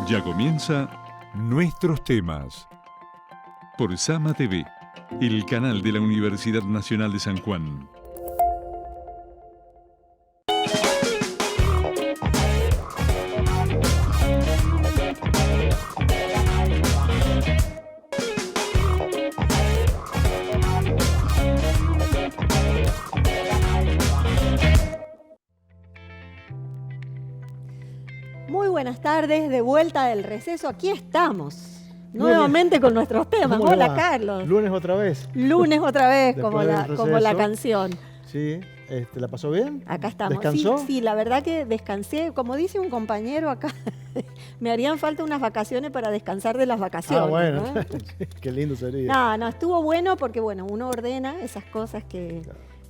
Ya comienza Nuestros Temas por Sama TV, el canal de la Universidad Nacional de San Juan. Muy buenas tardes, de vuelta del receso, aquí estamos, nuevamente con nuestros temas. Hola, Carlos. Lunes otra vez. Lunes otra vez, como Después del la receso. canción. Sí, ¿la pasó bien? Acá estamos. ¿Descansó? Sí, la verdad que descansé, como dice un compañero acá, me harían falta unas vacaciones para descansar de las vacaciones. Ah, bueno, ¿no? qué lindo sería. No, estuvo bueno porque bueno, uno ordena esas cosas que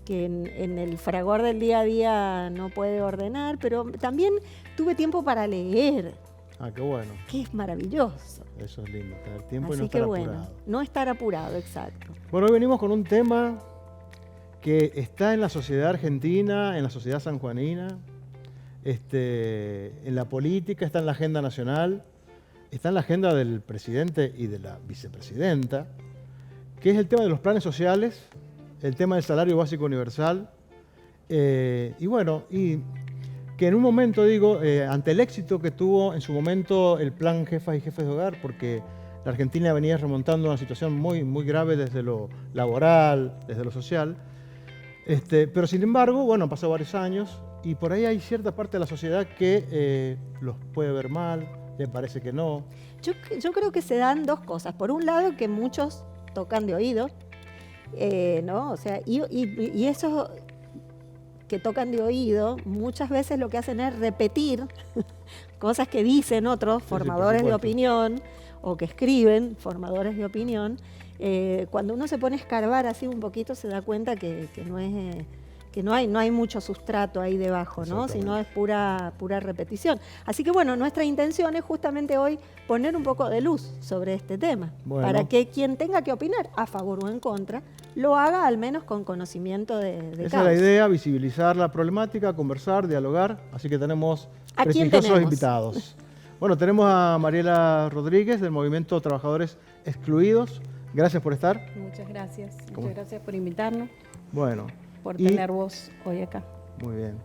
en el fragor del día a día no puede ordenar, pero también tuve tiempo para leer, Ah, qué bueno. que es maravilloso. Eso es lindo, tener tiempo Así y no que estar bueno, apurado. no estar apurado, exacto. Bueno, hoy venimos con un tema que está en la sociedad argentina, en la sociedad sanjuanina, en la política, está en la agenda nacional, está en la agenda del presidente y de la vicepresidenta, que es el tema de los planes sociales, el tema del salario básico universal, y bueno, y que en un momento, digo, ante el éxito que tuvo en su momento el plan Jefas y Jefes de Hogar, porque la Argentina venía remontando una situación muy, muy grave desde lo laboral, desde lo social, pero sin embargo, bueno, han pasado varios años y por ahí hay cierta parte de la sociedad que los puede ver mal, le parece que no. Yo creo que se dan dos cosas. Por un lado, que muchos tocan de oído, ¿no? O sea, y esos que tocan de oído, muchas veces lo que hacen es repetir cosas que dicen otros formadores de supuesto. opinión o que escriben formadores de opinión. Cuando uno se pone a escarbar así un poquito se da cuenta que no hay mucho sustrato ahí debajo, ¿no? Exactamente. Sino es pura repetición. Así que bueno, nuestra intención es justamente hoy poner un poco de luz sobre este tema, Bueno. para que quien tenga que opinar a favor o en contra, lo haga al menos con conocimiento de Esa es causa. la idea, visibilizar la problemática, conversar, dialogar, así que tenemos ¿A quién prestigiosos tenemos? invitados. Bueno, tenemos a Mariela Rodríguez del Movimiento Trabajadores Excluidos. Gracias por estar. Muchas gracias. ¿Cómo? Muchas gracias por invitarnos, Bueno, por Y- tener voz hoy acá. muy bien.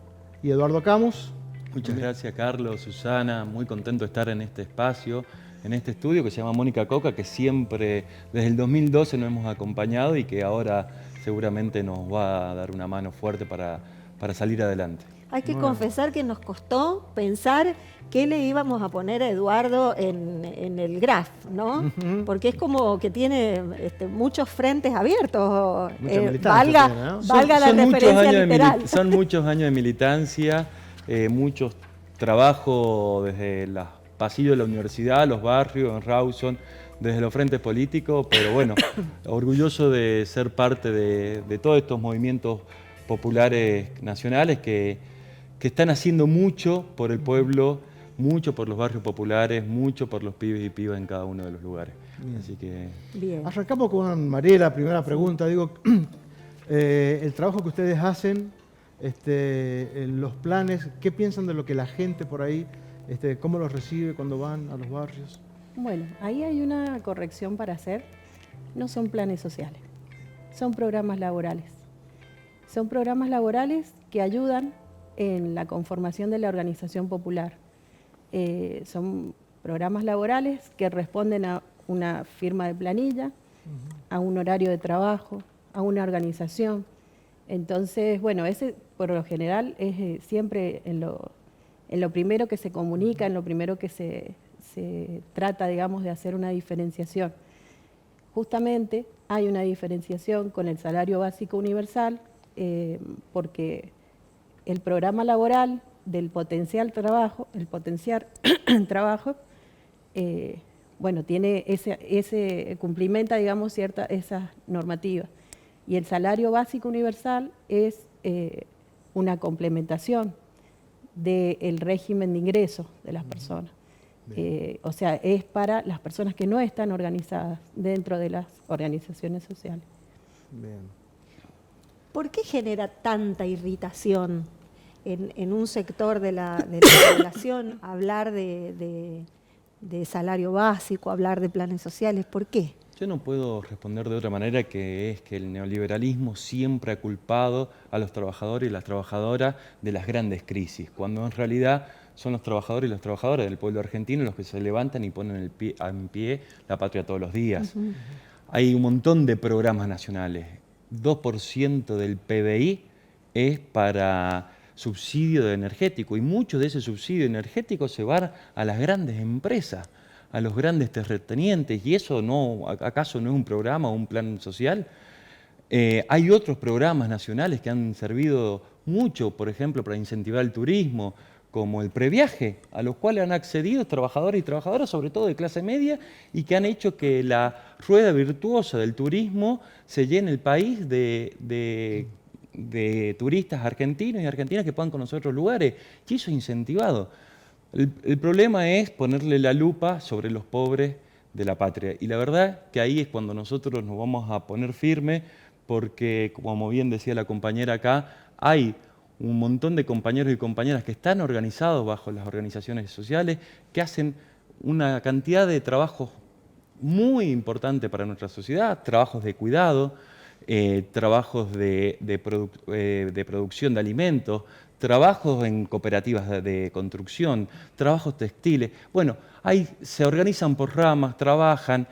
Y Eduardo Camus. Muchas gracias, Carlos, Susana. Muy contento de estar en este espacio, en este estudio que se llama Mónica Coca, que siempre, desde el 2012 nos hemos acompañado y que ahora seguramente nos va a dar una mano fuerte para salir adelante. Hay que Bueno. confesar que nos costó pensar qué le íbamos a poner a Eduardo en el graph, ¿no? Ujú. Porque es como que tiene muchos frentes abiertos. Mucha militancia tiene, ¿no? Valga la referencia literal. Son muchos años de militancia, muchos trabajos desde los pasillos de la universidad, los barrios, en Rawson, desde los frentes políticos, pero bueno, orgulloso de ser parte de todos estos movimientos populares nacionales que están haciendo mucho por el pueblo, mucho por los barrios populares, mucho por los pibes y pibas en cada uno de los lugares. Así que Bien. Arrancamos con Mariela, primera pregunta. Digo, el trabajo que ustedes hacen, en los planes, ¿qué piensan de lo que la gente por ahí, cómo los recibe cuando van a los barrios? Bueno, ahí hay una corrección para hacer. No son planes sociales, son programas laborales. Son programas laborales que ayudan en la conformación de la organización popular. Son programas laborales que responden a una firma de planilla, a un horario de trabajo, a una organización. Entonces, bueno, ese por lo general es siempre en lo primero que se comunica, en lo primero que se trata, digamos, de hacer una diferenciación. Justamente hay una diferenciación con el salario básico universal, porque el programa laboral del potencial trabajo, bueno, tiene cumplimenta, digamos, esas normativas. Y el salario básico universal es una complementación del régimen de ingresos de las personas. O sea, es para las personas que no están organizadas dentro de las organizaciones sociales. Bien. ¿Por qué genera tanta irritación en un sector de la población hablar de de salario básico, hablar de planes sociales. ¿Por qué? Yo no puedo responder de otra manera, que es que el neoliberalismo siempre ha culpado a los trabajadores y las trabajadoras de las grandes crisis, cuando en realidad son los trabajadores y las trabajadoras del pueblo argentino los que se levantan y ponen en pie la patria todos los días. Hay un montón de programas nacionales. 2% del PBI es para subsidio energético, y mucho de ese subsidio energético se va a las grandes empresas, a los grandes terratenientes, y eso ¿acaso no es un programa o un plan social? Hay otros programas nacionales que han servido mucho, por ejemplo, para incentivar el turismo, como el previaje, a los cuales han accedido trabajadores y trabajadoras, sobre todo de clase media, y que han hecho que la rueda virtuosa del turismo se llene el país de turistas argentinos y argentinas que puedan conocer otros lugares, y eso es incentivado. El problema es ponerle la lupa sobre los pobres de la patria, y la verdad que ahí es cuando nosotros nos vamos a poner firmes, porque, como bien decía la compañera acá, hay un montón de compañeros y compañeras que están organizados bajo las organizaciones sociales, que hacen una cantidad de trabajos muy importante para nuestra sociedad, trabajos de cuidado, trabajos de producción de alimentos, trabajos en cooperativas de construcción, trabajos textiles. Bueno, ahí se organizan por ramas, trabajan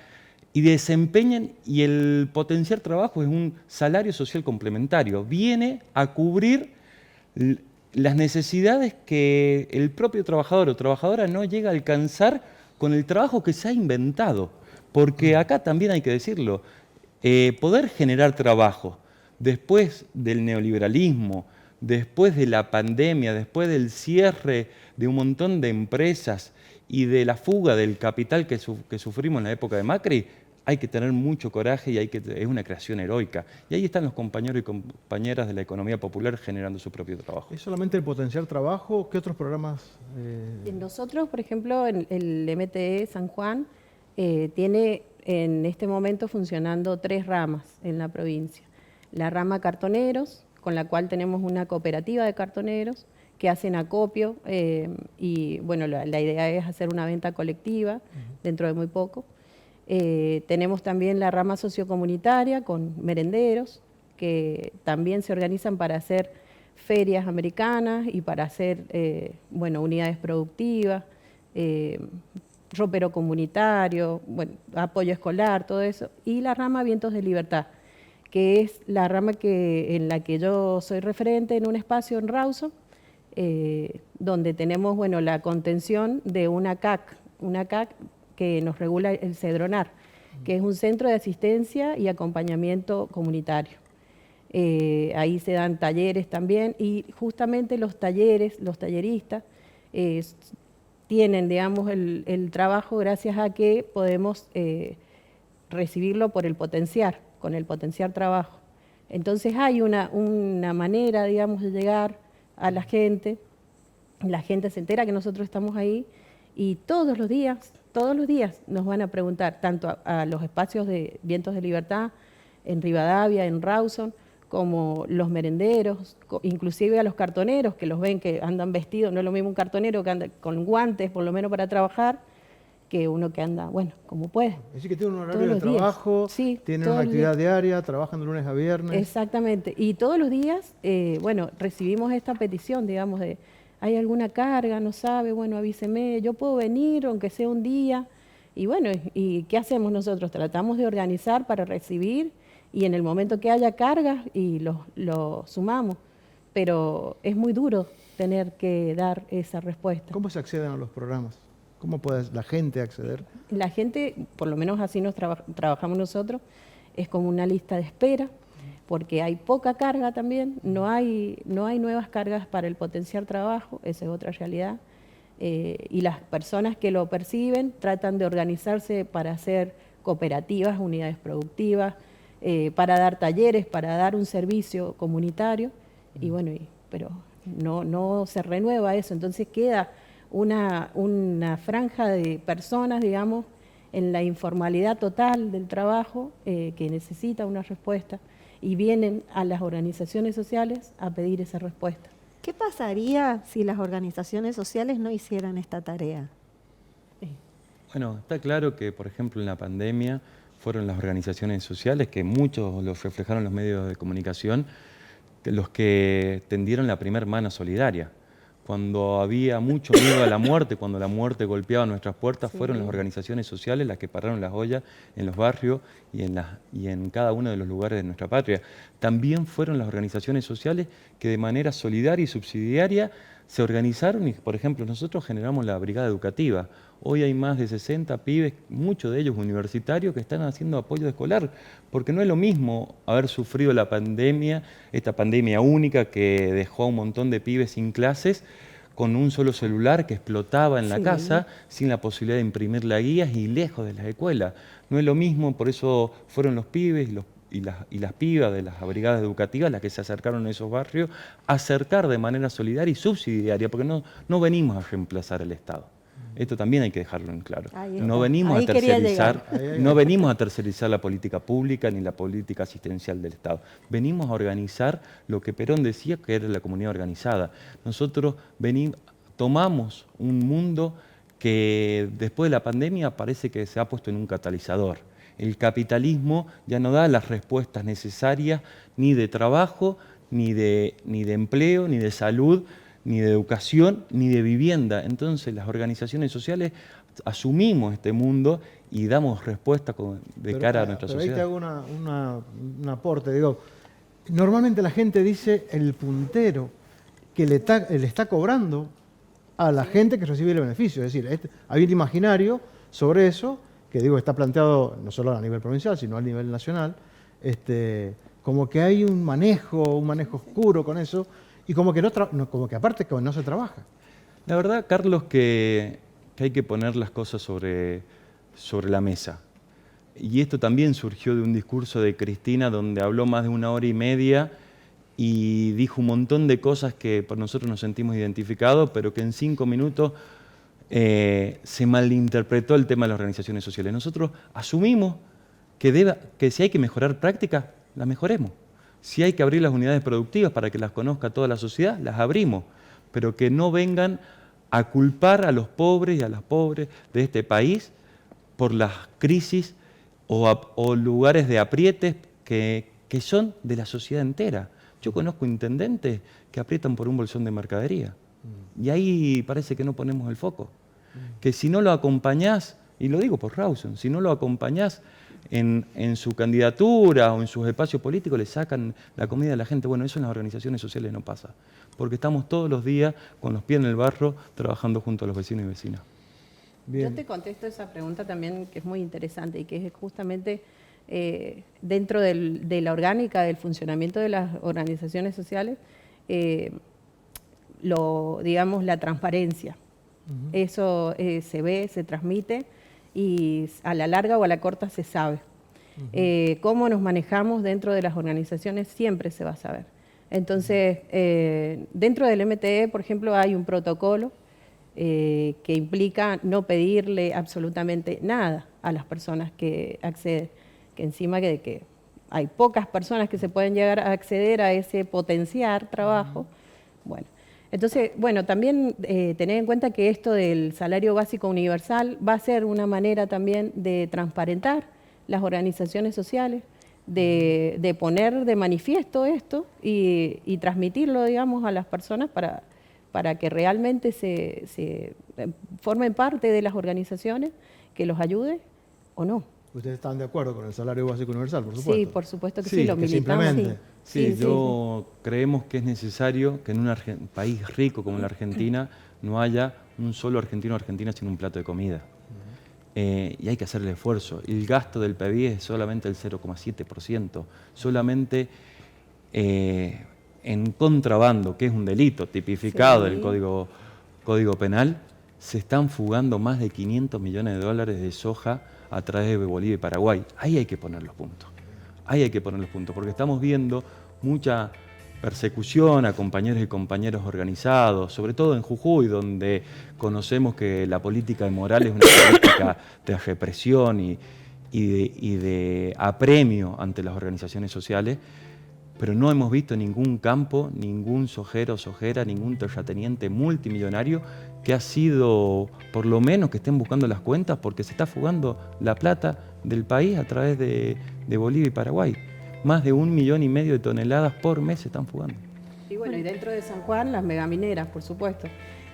y desempeñan, y el potenciar trabajo es un salario social complementario. Viene a cubrir las necesidades que el propio trabajador o trabajadora no llega a alcanzar con el trabajo que se ha inventado. Porque acá también hay que decirlo, poder generar trabajo después del neoliberalismo, después de la pandemia, después del cierre de un montón de empresas y de la fuga del capital que sufrimos en la época de Macri, hay que tener mucho coraje y es una creación heroica. Y ahí están los compañeros y compañeras de la economía popular generando su propio trabajo. ¿Es solamente el potenciar trabajo? ¿Qué otros programas? Nosotros, por ejemplo, el MTE San Juan tiene en este momento funcionando 3 ramas en la provincia. La rama cartoneros, con la cual tenemos una cooperativa de cartoneros que hacen acopio y bueno, la idea es hacer una venta colectiva dentro de muy poco. Tenemos también la rama sociocomunitaria con merenderos, que también se organizan para hacer ferias americanas y para hacer bueno, unidades productivas, ropero comunitario, bueno, apoyo escolar, todo eso. Y la rama Vientos de Libertad, que es la rama en la que yo soy referente en un espacio en Rawson, donde tenemos bueno, la contención de una CAC que nos regula el CEDRONAR, que es un centro de asistencia y acompañamiento comunitario. Ahí se dan talleres también, y justamente los talleristas tienen, digamos, el trabajo gracias a que podemos recibirlo por el potenciar, con el potenciar trabajo. Entonces hay una manera, digamos, de llegar a la gente se entera que nosotros estamos ahí, y todos los días nos van a preguntar, tanto a los espacios de Vientos de Libertad, en Rivadavia, en Rawson, como los merenderos, inclusive a los cartoneros, que los ven que andan vestidos, no es lo mismo un cartonero que anda con guantes, por lo menos para trabajar, que uno que anda, bueno, como puede. Es decir, que tienen un horario de trabajo, sí, tienen una actividad diaria, trabajan de lunes a viernes. Exactamente, y todos los días, bueno, recibimos esta petición, digamos, de ¿hay alguna carga? No sabe, bueno, avíseme, yo puedo venir, aunque sea un día. Y bueno, ¿y qué hacemos nosotros? Tratamos de organizar para recibir, y en el momento que haya cargas, y lo sumamos. Pero es muy duro tener que dar esa respuesta. ¿Cómo se acceden a los programas? ¿Cómo puede la gente acceder? La gente, por lo menos así nos trabajamos nosotros, es como una lista de espera, porque hay poca carga también, no hay nuevas cargas para el potenciar trabajo, esa es otra realidad, y las personas que lo perciben tratan de organizarse para hacer cooperativas, unidades productivas, para dar talleres, para dar un servicio comunitario, y bueno, pero no se renueva eso, entonces queda una franja de personas, digamos, en la informalidad total del trabajo, que necesita una respuesta, y vienen a las organizaciones sociales a pedir esa respuesta. ¿Qué pasaría si las organizaciones sociales no hicieran esta tarea? Bueno, está claro que, por ejemplo, en la pandemia fueron las organizaciones sociales, que muchos los reflejaron los medios de comunicación, los que tendieron la primera mano solidaria. Cuando había mucho miedo a la muerte, cuando la muerte golpeaba nuestras puertas, fueron las organizaciones sociales las que pararon las ollas en los barrios y en cada uno de los lugares de nuestra patria. También fueron las organizaciones sociales que de manera solidaria y subsidiaria se organizaron y, por ejemplo, nosotros generamos la brigada educativa. Hoy hay más de 60 pibes, muchos de ellos universitarios, que están haciendo apoyo escolar, porque no es lo mismo haber sufrido la pandemia, esta pandemia única que dejó a un montón de pibes sin clases, con un solo celular que explotaba en la casa, sin la posibilidad de imprimir las guías y lejos de las escuelas. No es lo mismo, por eso fueron los pibes y las pibas de las brigadas educativas las que se acercaron a esos barrios a acercar de manera solidaria y subsidiaria, porque no venimos a reemplazar al Estado. Esto también hay que dejarlo en claro. No venimos a tercerizar, no venimos a tercerizar la política pública ni la política asistencial del Estado. Venimos a organizar lo que Perón decía que era la comunidad organizada. Nosotros tomamos un mundo que después de la pandemia parece que se ha puesto en un catalizador. El capitalismo ya no da las respuestas necesarias ni de trabajo, ni de empleo, ni de salud, ni de educación, ni de vivienda. Entonces las organizaciones sociales asumimos este mundo y damos respuesta de cara a nuestra sociedad. Ahí te hago un aporte. Digo, normalmente la gente dice el puntero que le está cobrando a la gente que recibe el beneficio. Es decir, hay un imaginario sobre eso que digo está planteado no solo a nivel provincial, sino a nivel nacional, como que hay un manejo oscuro con eso, y como que aparte no se trabaja. La verdad, Carlos, que hay que poner las cosas sobre la mesa. Y esto también surgió de un discurso de Cristina donde habló más de 1 hora y media y dijo un montón de cosas que por nosotros nos sentimos identificados, pero que en 5 minutos se malinterpretó el tema de las organizaciones sociales. Nosotros asumimos que si hay que mejorar prácticas, las mejoremos. Si hay que abrir las unidades productivas para que las conozca toda la sociedad, las abrimos, pero que no vengan a culpar a los pobres y a las pobres de este país por las crisis o lugares de aprietes que son de la sociedad entera. Yo conozco intendentes que aprietan por un bolsón de mercadería y ahí parece que no ponemos el foco. Que si no lo acompañás, y lo digo por Rawson, si no lo acompañás en su candidatura o en sus espacios políticos, le sacan la comida a la gente. Bueno, eso en las organizaciones sociales no pasa, porque estamos todos los días con los pies en el barro trabajando junto a los vecinos y vecinas. Bien. Yo te contesto esa pregunta también, que es muy interesante y que es justamente dentro de la orgánica del funcionamiento de las organizaciones sociales, digamos, la transparencia. Eso se ve, se transmite y a la larga o a la corta se sabe. Cómo nos manejamos dentro de las organizaciones siempre se va a saber. Entonces, dentro del MTE, por ejemplo, hay un protocolo que implica no pedirle absolutamente nada a las personas que acceden, que encima que hay pocas personas que se pueden llegar a acceder a ese potenciar trabajo. Bueno, entonces, también tener en cuenta que esto del salario básico universal va a ser una manera también de transparentar las organizaciones sociales, de poner de manifiesto esto y transmitirlo, digamos, a las personas para que realmente se formen parte de las organizaciones, que los ayude o no. ¿Ustedes están de acuerdo con el salario básico universal, por supuesto? Sí, por supuesto que sí, lo que militamos. simplemente. Sí, creemos que es necesario que en un país rico como la Argentina no haya un solo argentino o argentina sin un plato de comida. Y hay que hacer el esfuerzo. El gasto del PBI es solamente el 0,7%. Solamente en contrabando, que es un delito tipificado del Código Penal, se están fugando más de 500 millones de dólares de soja a través de Bolivia y Paraguay. Ahí hay que poner los puntos. Ahí hay que poner los puntos, porque estamos viendo mucha persecución a compañeros y compañeros organizados, sobre todo en Jujuy, donde conocemos que la política moral es una política de represión y de apremio ante las organizaciones sociales. pero no hemos visto ningún campo, ningún sojero o sojera, ningún terrateniente multimillonario que ha sido, por lo menos que estén buscando las cuentas, porque se está fugando la plata del país a través de Bolivia y Paraguay. Más de 1,5 millones de toneladas por mes se están fugando. Y bueno, y dentro de San Juan, las megamineras, por supuesto.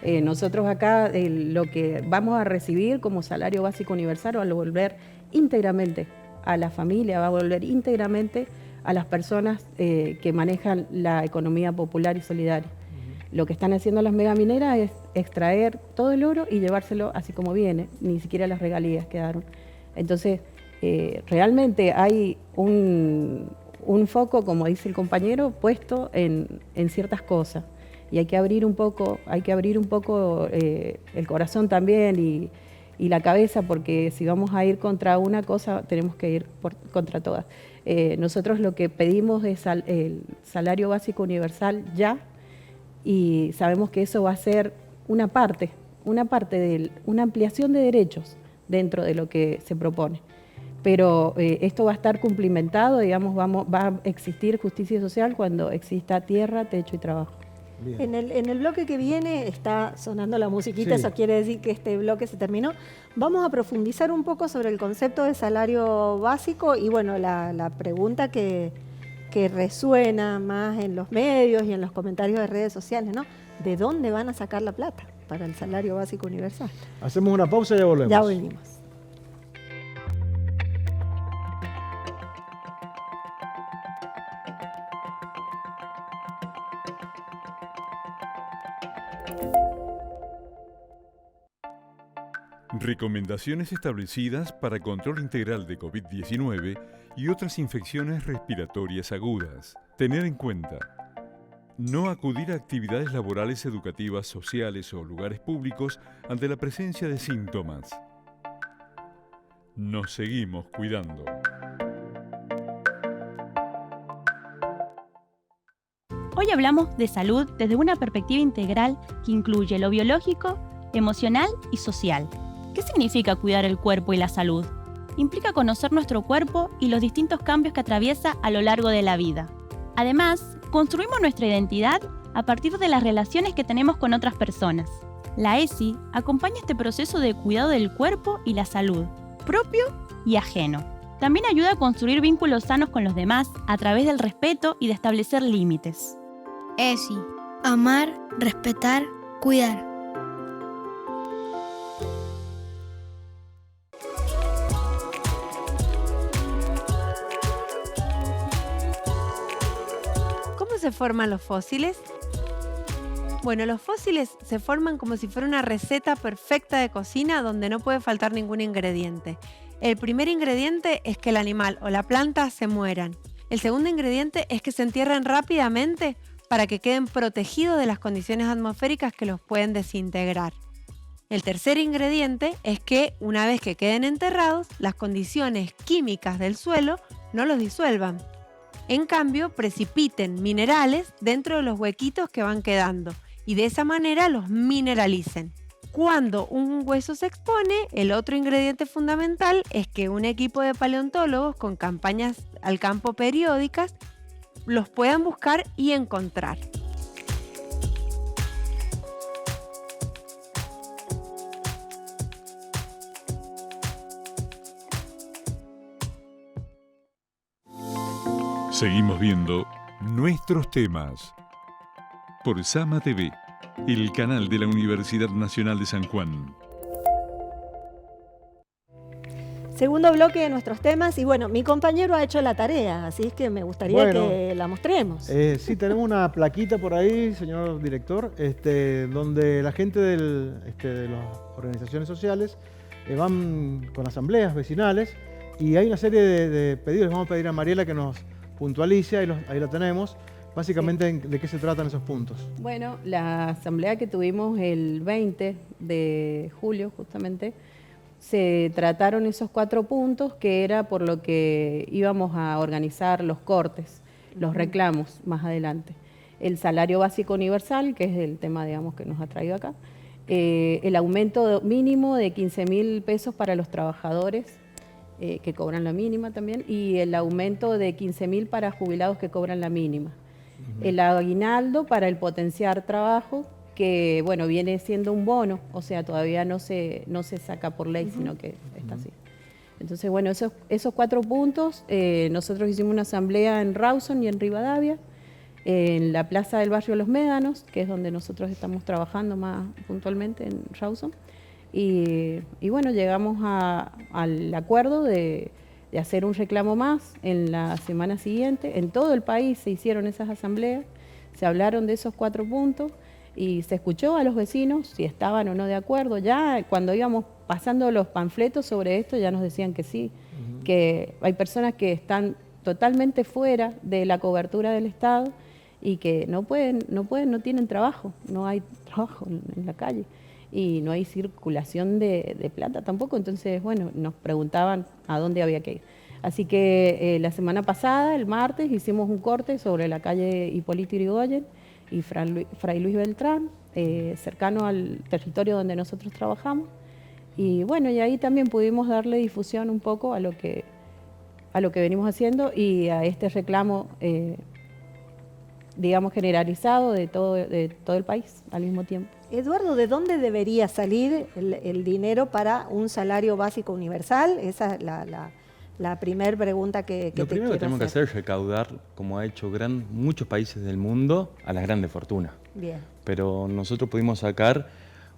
Nosotros acá lo que vamos a recibir como salario básico universal va a volver íntegramente a la familia, va a volver íntegramente a las personas que manejan la economía popular y solidaria. Lo que están haciendo las megamineras es extraer todo el oro y llevárselo así como viene, ni siquiera las regalías quedaron. Entonces, realmente hay un foco, como dice el compañero, puesto en ciertas cosas. Y hay que abrir un poco el corazón también y la cabeza, porque si vamos a ir contra una cosa, tenemos que ir contra todas. Nosotros lo que pedimos es el salario básico universal ya, y sabemos que eso va a ser una parte de una ampliación de derechos dentro de lo que se propone. Pero esto va a estar cumplimentado, digamos, va a existir justicia social cuando exista tierra, techo y trabajo. En el bloque que viene está sonando la musiquita, Sí. eso quiere decir que este bloque se terminó. Vamos a profundizar un poco sobre el concepto de salario básico y bueno, la pregunta que resuena más en los medios y en los comentarios de redes sociales, ¿no? ¿De dónde van a sacar la plata para el salario básico universal? Hacemos una pausa y ya volvemos. Ya volvimos. Recomendaciones establecidas para control integral de COVID-19 y otras infecciones respiratorias agudas. Tener en cuenta: no acudir a actividades laborales, educativas, sociales o lugares públicos ante la presencia de síntomas. Nos seguimos cuidando. Hoy hablamos de salud desde una perspectiva integral que incluye lo biológico, emocional y social. ¿Qué significa cuidar el cuerpo y la salud? Implica conocer nuestro cuerpo y los distintos cambios que atraviesa a lo largo de la vida. Además, construimos nuestra identidad a partir de las relaciones que tenemos con otras personas. La ESI acompaña este proceso de cuidado del cuerpo y la salud, propio y ajeno. También ayuda a construir vínculos sanos con los demás a través del respeto y de establecer límites. ESI. Amar, respetar, cuidar. ¿Cómo se forman los fósiles? Bueno, los fósiles se forman como si fuera una receta perfecta de cocina donde no puede faltar ningún ingrediente. El primer ingrediente es que el animal o la planta se mueran. El segundo ingrediente es que se entierren rápidamente para que queden protegidos de las condiciones atmosféricas que los pueden desintegrar. El tercer ingrediente es que una vez que queden enterrados, las condiciones químicas del suelo no los disuelvan. En cambio, precipiten minerales dentro de los huequitos que van quedando y de esa manera los mineralicen. Cuando un hueso se expone, el otro ingrediente fundamental es que un equipo de paleontólogos con campañas al campo periódicas los puedan buscar y encontrar. Seguimos viendo Nuestros Temas por Sama TV, el canal de la Universidad Nacional de San Juan. Segundo bloque de nuestros temas y bueno, mi compañero ha hecho la tarea, así es que me gustaría que la mostremos. Sí, tenemos una plaquita por ahí, señor director, donde la gente de las organizaciones sociales van con asambleas vecinales y hay una serie de pedidos. Les vamos a pedir a Mariela que nos puntualice, ahí la tenemos. Básicamente, sí. ¿De qué se tratan esos puntos? Bueno, la asamblea que tuvimos el 20 de julio, justamente, se trataron esos 4 puntos que era por lo que íbamos a organizar los cortes, los reclamos más adelante. El salario básico universal, que es el tema, digamos, que nos ha traído acá. El aumento mínimo de 15.000 pesos para los trabajadores que cobran la mínima también, y el aumento de 15.000 para jubilados que cobran la mínima. El aguinaldo para el potenciar trabajo, que bueno, viene siendo un bono, o sea, todavía no se saca por ley, sino que está así. Entonces, bueno, esos 4 puntos, nosotros hicimos una asamblea en Rawson y en Rivadavia, en la plaza del barrio Los Médanos, que es donde nosotros estamos trabajando más puntualmente en Rawson. Y bueno, llegamos al acuerdo de hacer un reclamo más en la semana siguiente. En todo el país se hicieron esas asambleas, se hablaron de esos 4 puntos y se escuchó a los vecinos si estaban o no de acuerdo. Ya cuando íbamos pasando los panfletos sobre esto ya nos decían que sí, que hay personas que están totalmente fuera de la cobertura del Estado y que no tienen trabajo, no hay trabajo en la calle. Y no hay circulación de plata tampoco, entonces, bueno, nos preguntaban a dónde había que ir. Así que la semana pasada, el martes, hicimos un corte sobre la calle Hipólito Yrigoyen y Fray Luis Beltrán, cercano al territorio donde nosotros trabajamos. Y bueno, y ahí también pudimos darle difusión un poco a lo que venimos haciendo y a este reclamo, digamos, generalizado de todo el país al mismo tiempo. Eduardo, ¿de dónde debería salir el dinero para un salario básico universal? Esa es la primera pregunta que te quiero hacer. Lo primero que tenemos que hacer es recaudar, como ha hecho muchos países del mundo, a las grandes fortunas. Bien. Pero nosotros pudimos sacar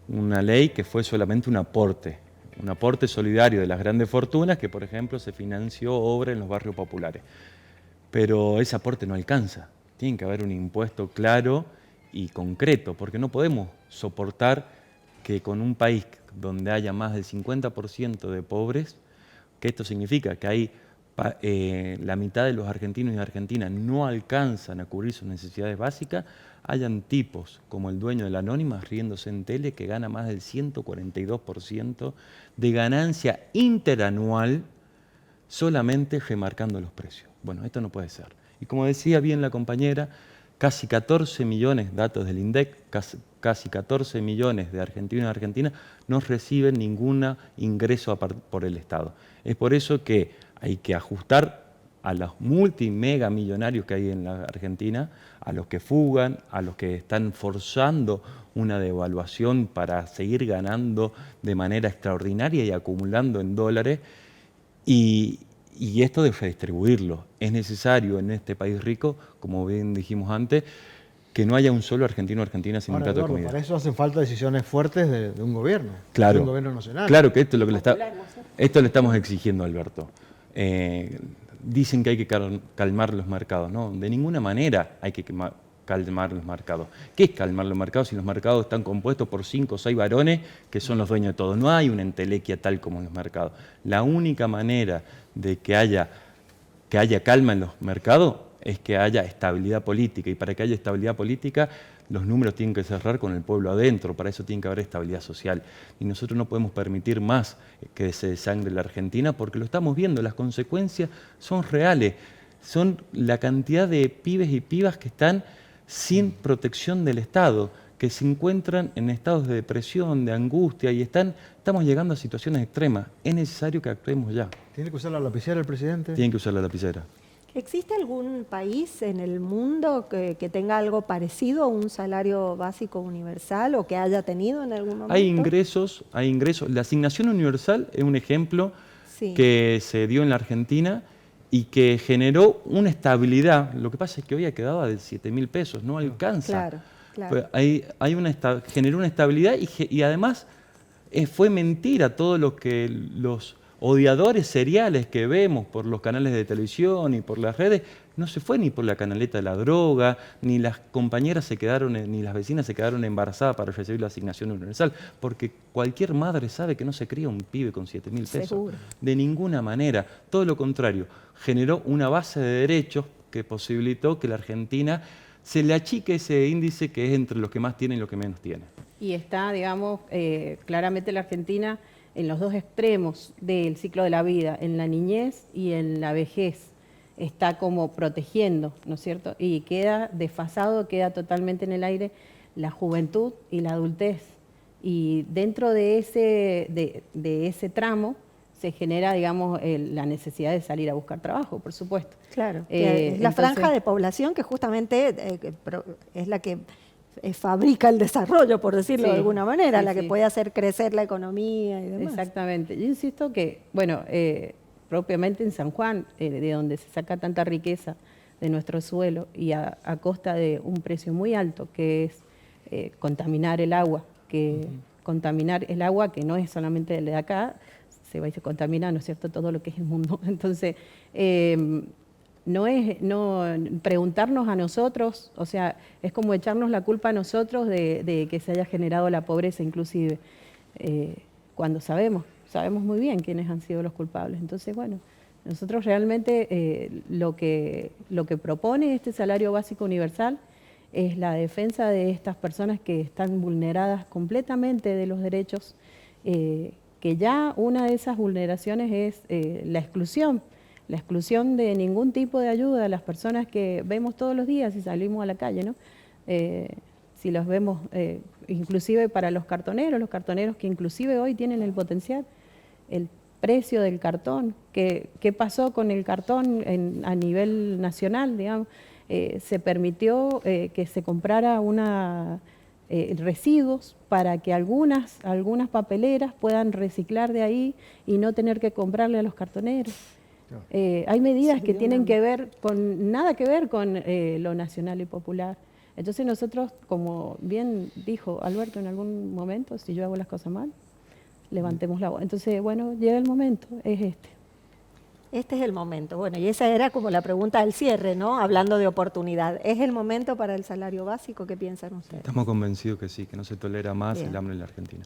una ley que fue solamente un aporte solidario de las grandes fortunas, que por ejemplo se financió obra en los barrios populares. Pero ese aporte no alcanza. Tiene que haber un impuesto claro y concreto, porque no podemos soportar que con un país donde haya más del 50% de pobres, que esto significa que hay la mitad de los argentinos y argentinas no alcanzan a cubrir sus necesidades básicas, hayan tipos como el dueño de la Anónima riéndose en tele que gana más del 142% de ganancia interanual solamente remarcando los precios. Bueno, esto no puede ser. Y como decía bien la compañera, casi 14 millones, datos del INDEC, casi 14 millones de argentinos y argentinas no reciben ningún ingreso por el Estado. Es por eso que hay que ajustar a los multimegamillonarios que hay en la Argentina, a los que fugan, a los que están forzando una devaluación para seguir ganando de manera extraordinaria y acumulando en dólares, y esto de redistribuirlo. Es necesario en este país rico, como bien dijimos antes, que no haya un solo argentino o argentina sin un plato de comida. Para eso hacen falta decisiones fuertes de un gobierno, claro, de un gobierno nacional. Claro que esto es lo que esto le estamos exigiendo a Alberto. Dicen que hay que calmar los mercados. No, de ninguna manera hay que calmar los mercados. ¿Qué es calmar los mercados si los mercados están compuestos por 5 o 6 varones que son los dueños de todo? No hay una entelequia tal como en los mercados. La única manera de que haya calma en los mercados es que haya estabilidad política, y para que haya estabilidad política los números tienen que cerrar con el pueblo adentro, para eso tiene que haber estabilidad social. Y nosotros no podemos permitir más que se desangre la Argentina, porque lo estamos viendo, las consecuencias son reales, son la cantidad de pibes y pibas que están sin protección del Estado, que se encuentran en estados de depresión, de angustia, y estamos llegando a situaciones extremas. Es necesario que actuemos ya. ¿Tiene que usar la lapicera el presidente? Tiene que usar la lapicera. ¿Existe algún país en el mundo que tenga algo parecido a un salario básico universal o que haya tenido en algún momento? Hay ingresos. La asignación universal es un ejemplo que se dio en la Argentina y que generó una estabilidad. Lo que pasa es que hoy ha quedado de 7.000 pesos, no alcanza. Claro. Pues generó una estabilidad y además fue mentira todo lo que los odiadores seriales que vemos por los canales de televisión y por las redes. No se fue ni por la canaleta de la droga, ni las compañeras ni las vecinas se quedaron embarazadas para recibir la asignación universal, porque cualquier madre sabe que no se cría un pibe con 7.000 pesos. Seguro. De ninguna manera. Todo lo contrario, generó una base de derechos que posibilitó que la Argentina se le achique ese índice que es entre los que más tienen y los que menos tienen. Y está, digamos, claramente la Argentina en los dos extremos del ciclo de la vida, en la niñez y en la vejez. Está como protegiendo, ¿no es cierto? Y queda desfasado, queda totalmente en el aire la juventud y la adultez. Y dentro de ese tramo se genera, digamos, la necesidad de salir a buscar trabajo, por supuesto. Claro, que es la franja de población que justamente es la que fabrica el desarrollo, por decirlo de alguna manera, la que puede hacer crecer la economía y demás. Exactamente. Yo insisto que, bueno, propiamente en San Juan, de donde se saca tanta riqueza de nuestro suelo y a costa de un precio muy alto, que es contaminar el agua, contaminar el agua que no es solamente de acá, se va y se contamina, ¿no es cierto?, todo lo que es el mundo. Entonces, preguntarnos a nosotros, o sea, es como echarnos la culpa a nosotros de que se haya generado la pobreza inclusive, cuando sabemos muy bien quiénes han sido los culpables. Entonces, bueno, nosotros realmente lo que propone este salario básico universal es la defensa de estas personas que están vulneradas completamente de los derechos, que ya una de esas vulneraciones es la exclusión de ningún tipo de ayuda a las personas que vemos todos los días si salimos a la calle, ¿no? Si los vemos, inclusive para los cartoneros que inclusive hoy tienen el potencial, el precio del cartón, ¿qué pasó con el cartón a nivel nacional, digamos? Se permitió que se comprara residuos para que algunas papeleras puedan reciclar de ahí y no tener que comprarle a los cartoneros. Hay medidas que tienen nada que ver con lo nacional y popular. Entonces nosotros, como bien dijo Alberto en algún momento, si yo hago las cosas mal, levantemos la voz. Entonces, bueno, llega el momento, es este. Este es el momento. Bueno, y esa era como la pregunta del cierre, ¿no? Hablando de oportunidad. ¿Es el momento para el salario básico? ¿Qué piensan ustedes? Estamos convencidos que sí, que no se tolera más el hambre en la Argentina.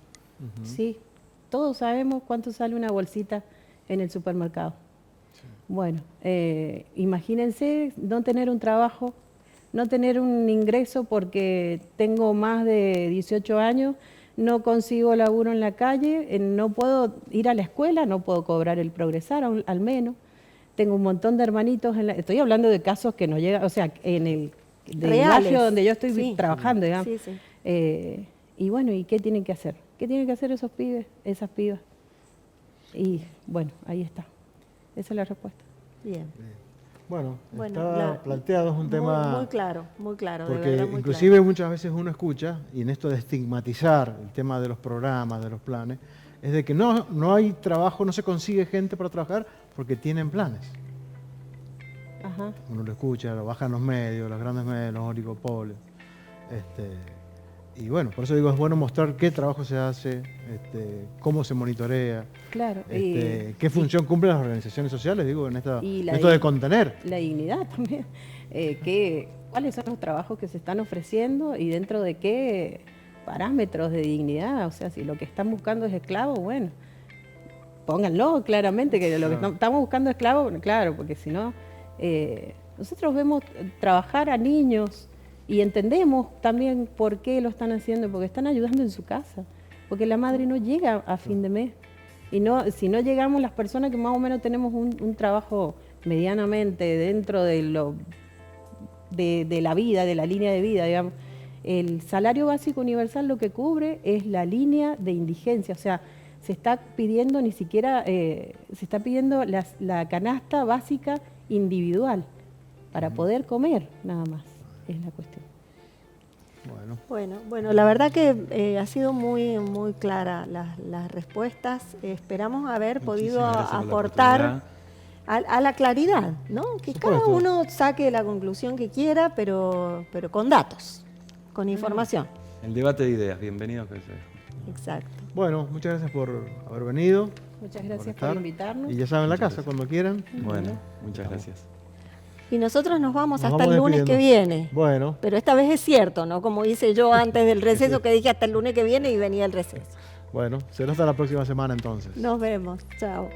Sí, todos sabemos cuánto sale una bolsita en el supermercado. Sí. Bueno, imagínense no tener un trabajo, no tener un ingreso porque tengo más de 18 años, no consigo laburo en la calle, no puedo ir a la escuela, no puedo cobrar el progresar al menos. Tengo un montón de hermanitos, estoy hablando de casos que no llegan, o sea, en el barrio donde yo estoy trabajando, digamos. Sí, sí. Y bueno, ¿y qué tienen que hacer? ¿Qué tienen que hacer esos pibes, esas pibas? Y bueno, ahí está. Esa es la respuesta. Bien. Bueno, está planteado, es un tema... Muy claro, porque de verdad, muy inclusive claro. Muchas veces uno escucha, y en esto de estigmatizar el tema de los programas, de los planes, es de que no hay trabajo, no se consigue gente para trabajar porque tienen planes. Ajá. Uno lo escucha, lo bajan los medios, los grandes medios, los oligopolios. Y bueno, por eso digo, es bueno mostrar qué trabajo se hace, cómo se monitorea, claro, qué función cumplen las organizaciones sociales, digo, en esto de contener. La dignidad también. ¿Cuáles son los trabajos que se están ofreciendo y dentro de qué parámetros de dignidad? O sea, si lo que están buscando es esclavo, bueno, pónganlo claramente, que lo que estamos buscando es esclavo, claro, porque si no, nosotros vemos trabajar a niños y entendemos también por qué lo están haciendo, porque están ayudando en su casa, porque la madre no llega a fin de mes. Y si no llegamos las personas que más o menos tenemos un trabajo medianamente dentro de la vida, de la línea de vida, digamos, el salario básico universal lo que cubre es la línea de indigencia, o sea, se está pidiendo se está pidiendo la canasta básica individual para poder comer, nada más. Es la cuestión. Bueno, la verdad que ha sido muy, muy clara las respuestas. Esperamos haber podido aportar a la claridad, ¿no? Que cada uno saque la conclusión que quiera, pero con datos, con información. El debate de ideas, bienvenidos que sea. Exacto. Bueno, muchas gracias por haber venido. Muchas gracias por invitarnos. Y ya saben, la casa, cuando quieran. Bueno, muchas gracias. Y nosotros nos vamos hasta el lunes que viene. Bueno. Pero esta vez es cierto, ¿no? Como hice yo antes del receso, que dije hasta el lunes que viene y venía el receso. Bueno, será hasta la próxima semana entonces. Nos vemos. Chao.